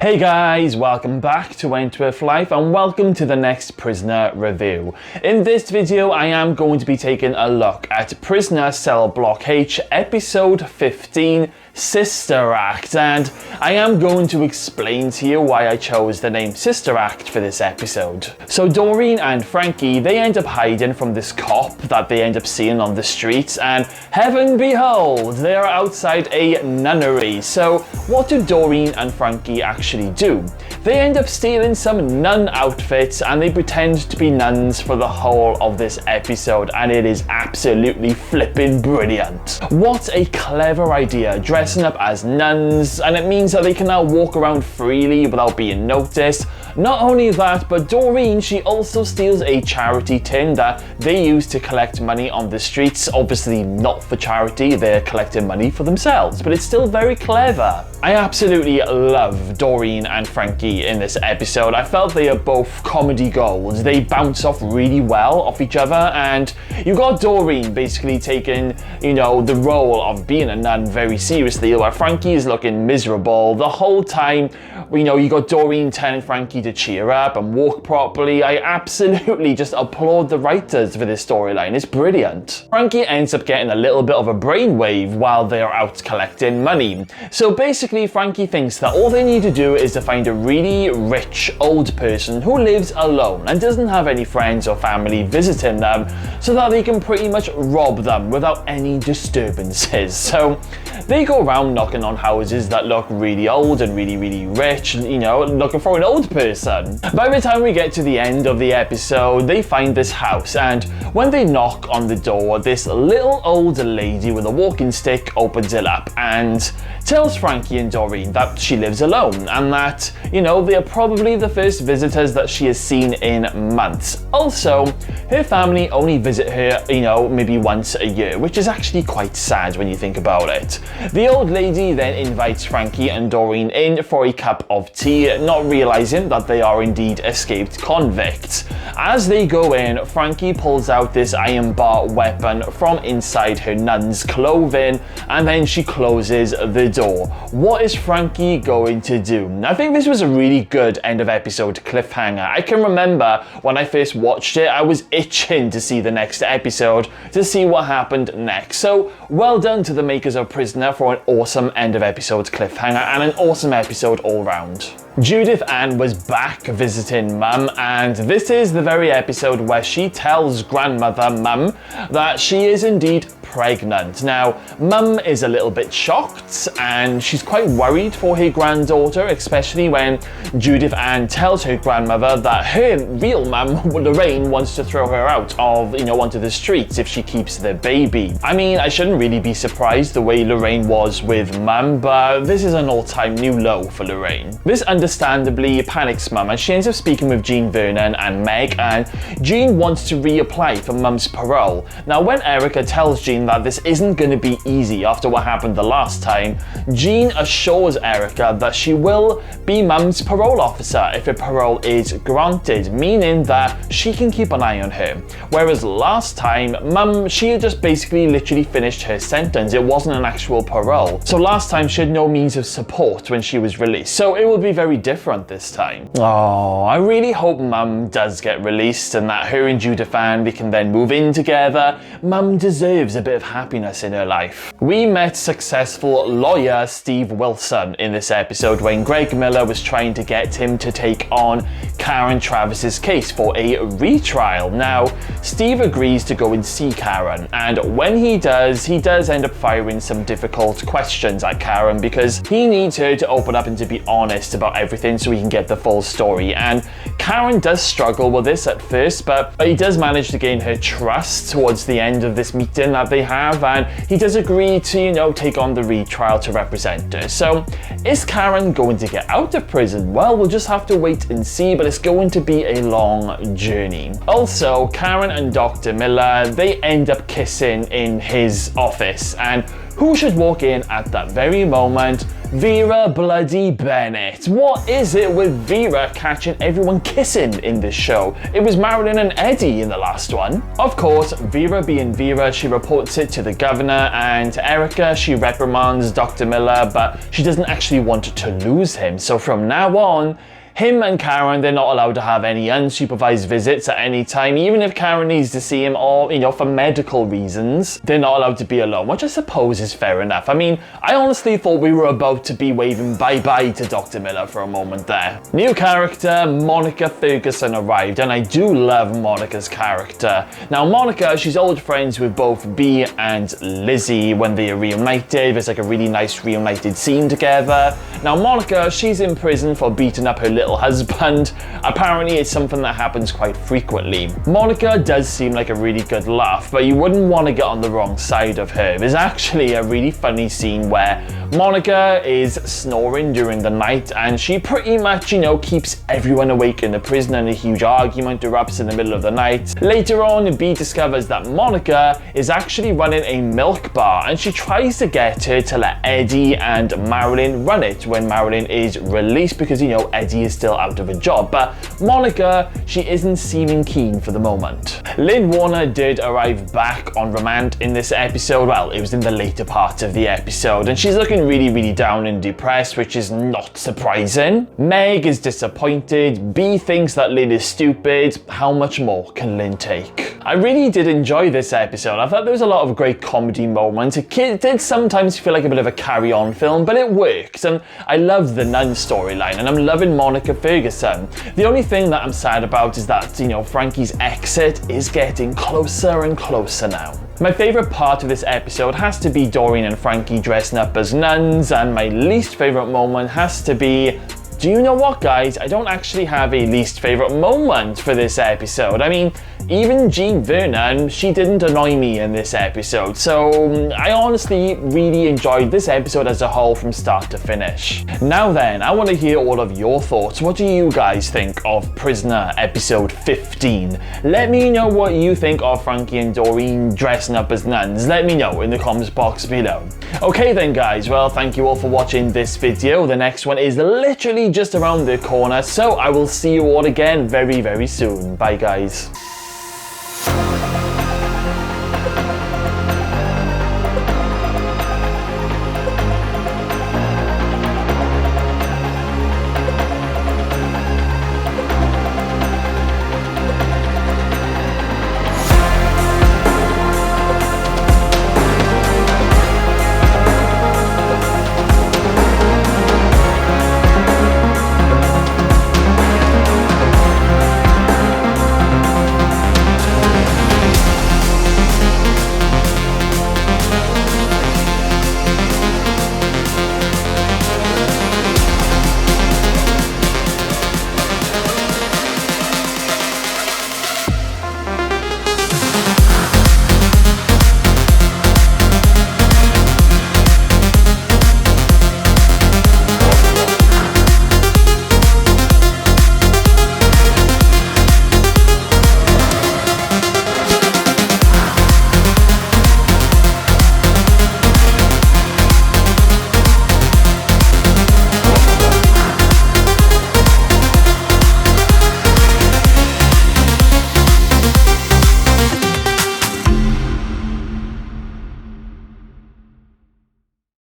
Hey guys, welcome back to Wentworth Life and welcome to the next Prisoner review. In this video I am going to be taking a look at Prisoner Cell Block H episode 15, Sister Act, and I am going to explain to you why I chose the name Sister Act for this episode. So Doreen and Frankie, they end up hiding from this cop that they end up seeing on the streets, and heaven behold, they are outside a nunnery. So what do Doreen and Frankie actually do? They end up stealing some nun outfits and they pretend to be nuns for the whole of this episode, and it is absolutely flipping brilliant. What a clever idea, dressing up as nuns, and it means that they can now walk around freely without being noticed. Not only that, but Doreen, she also steals a charity tin that they use to collect money on the streets. Obviously not for charity, they're collecting money for themselves, but it's still very clever. I absolutely love Doreen and Frankie in this episode. I felt they are both comedy gold. They bounce off really well off each other, and you got Doreen basically taking, the role of being a nun very seriously, while Frankie is looking miserable the whole time. You got Doreen telling Frankie to cheer up and walk properly. I absolutely just applaud the writers for this storyline. It's brilliant. Frankie ends up getting a little bit of a brainwave while they are out collecting money. So basically Frankie thinks that all they need to do is to find a really rich old person who lives alone and doesn't have any friends or family visiting them, so that they can pretty much rob them without any disturbances. So they go around knocking on houses that look really old and really rich, looking for an old person. By the time we get to the end of the episode, they find this house, and when they knock on the door, this little old lady with a walking stick opens it up and tells Frankie and Doreen that she lives alone and that, they are probably the first visitors that she has seen in months. Also, her family only visit her, maybe once a year, which is actually quite sad when you think about it. The old lady then invites Frankie and Doreen in for a cup of tea, not realizing that they are indeed escaped convicts. As they go in, Frankie pulls out this iron bar weapon from inside her nun's clothing, and then she closes the door. What is Frankie going to do? I think this was a really good end of episode cliffhanger. I can remember when I first watched it, I was itching to see the next episode, to see what happened next. So well done to the makers of Prisoner for an awesome end of episode cliffhanger and an awesome episode all round. Judith Ann was back visiting Mum, and this is the very episode where she tells grandmother Mum that she is indeed pregnant. Now, Mum is a little bit shocked and she's quite worried for her granddaughter, especially when Judith Ann tells her grandmother that her real mum, Lorraine, wants to throw her out of, onto the streets if she keeps the baby. I mean, I shouldn't really be surprised the way Lorraine was with Mum, but this is an all-time new low for Lorraine. This understandably panics Mum, and she ends up speaking with Jean Vernon and Meg, and Jean wants to reapply for Mum's parole. Now, when Erica tells Jean that this isn't going to be easy after what happened the last time, Jean assures Erica that she will be Mum's parole officer if her parole is granted, meaning that she can keep an eye on her. Whereas last time, Mum, she had just basically literally finished her sentence. It wasn't an actual parole. So last time she had no means of support when she was released. So it will be very different this time. Oh, I really hope Mum does get released and that her and Judith Ann, they can then move in together. Mum deserves a bit of happiness in her life. We met successful lawyer Steve Wilson in this episode when Greg Miller was trying to get him to take on Karen Travis's case for a retrial. Now, Steve agrees to go and see Karen, and when he does end up firing some difficult questions at Karen because he needs her to open up and to be honest about everything so he can get the full story. And Karen does struggle with this at first, but he does manage to gain her trust towards the end of this meeting that they have, and he does agree to, take on the retrial to represent her. So, is Karen going to get out of prison? Well, we'll just have to wait and see, but it's going to be a long journey. Also, Karen and Dr. Miller, they end up kissing in his office, and Who should walk in at that very moment? Vera bloody Bennett. What is it with Vera catching everyone kissing in this show? It was Marilyn and Eddie in the last one. Of course, Vera being Vera, she reports it to the governor, and to Erica, she reprimands Dr. Miller, but she doesn't actually want to lose him. So from now on, him and Karen, they're not allowed to have any unsupervised visits at any time, even if Karen needs to see him or, for medical reasons. They're not allowed to be alone, which I suppose is fair enough. I mean, I honestly thought we were about to be waving bye-bye to Dr. Miller for a moment there. New character, Monica Ferguson arrived, and I do love Monica's character. Now, Monica, she's old friends with both Bea and Lizzie when they are reunited. There's like a really nice reunited scene together. Now, Monica, she's in prison for beating up her little husband. Apparently it's something that happens quite frequently. Monica does seem like a really good laugh, but you wouldn't want to get on the wrong side of her. There's actually a really funny scene where Monica is snoring during the night, and she pretty much, keeps everyone awake in the prison, and a huge argument erupts in the middle of the night. Later on, Bea discovers that Monica is actually running a milk bar, and she tries to get her to let Eddie and Marilyn run it when Marilyn is released, because Eddie is still out of a job. But Monica, she isn't seeming keen for the moment. Lynn Warner did arrive back on remand in this episode. Well, it was in the later part of the episode, and she's looking really down and depressed, which is not surprising. Meg is disappointed. Bea thinks that Lynn is stupid. How much more can Lynn take? I really did enjoy this episode. I thought there was a lot of great comedy moments. It did sometimes feel like a bit of a carry-on film, but it works, and I love the nun storyline, and I'm loving Monica Ferguson. The only thing that I'm sad about is that, Frankie's exit is getting closer and closer now. My favourite part of this episode has to be Doreen and Frankie dressing up as nuns, and my least favourite moment has to be... Do you know what, guys? I don't actually have a least favourite moment for this episode. I mean, even Jean Vernon, she didn't annoy me in this episode, so I honestly really enjoyed this episode as a whole from start to finish. Now then, I want to hear all of your thoughts. What do you guys think of Prisoner episode 15? Let me know what you think of Frankie and Doreen dressing up as nuns. Let me know in the comments box below. Okay then, guys, well, thank you all for watching this video. The next one is literally just around the corner, so I will see you all again very soon. Bye, guys.